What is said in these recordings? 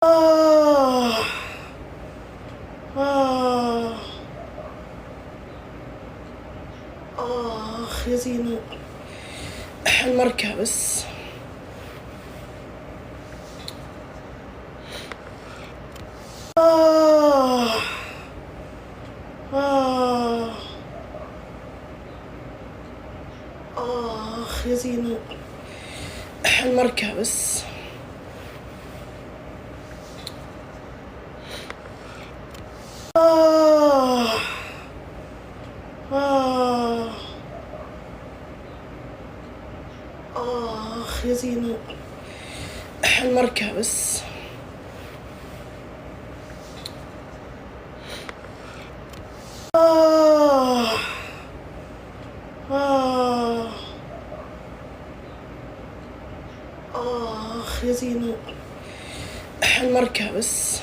آه آه آخ يا زينو، المركب بس. آه آه آخ يا زينو، المركب بس. آه آه آخ يا زينو، المركب بس. آه آه آخ يا زينو، المركب بس.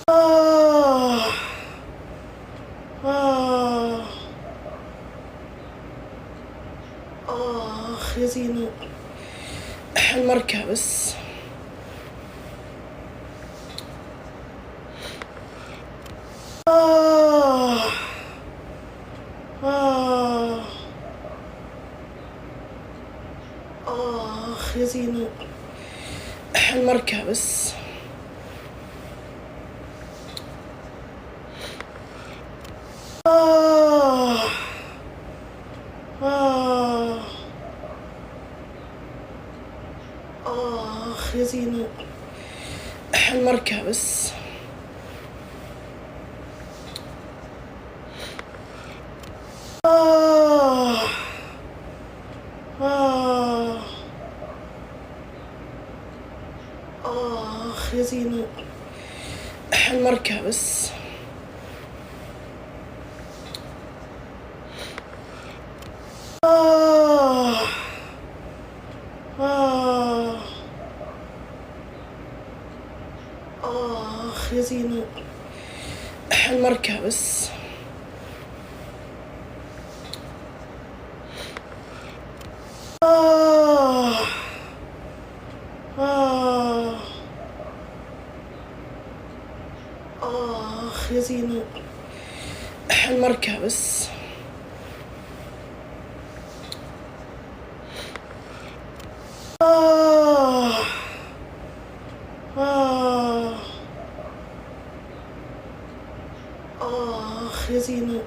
آه آه آخ يا زينو، المركب بس. آه آه آخ يا زينو، المركب بس. آه آه آخ يا زينو، المركب بس. آه آه آخ يا زينو، المركب بس. آه آه آخ يا زينو، المركب بس. آه آه آخ يا زينو، المركب بس. آه آه آخ يا زينو.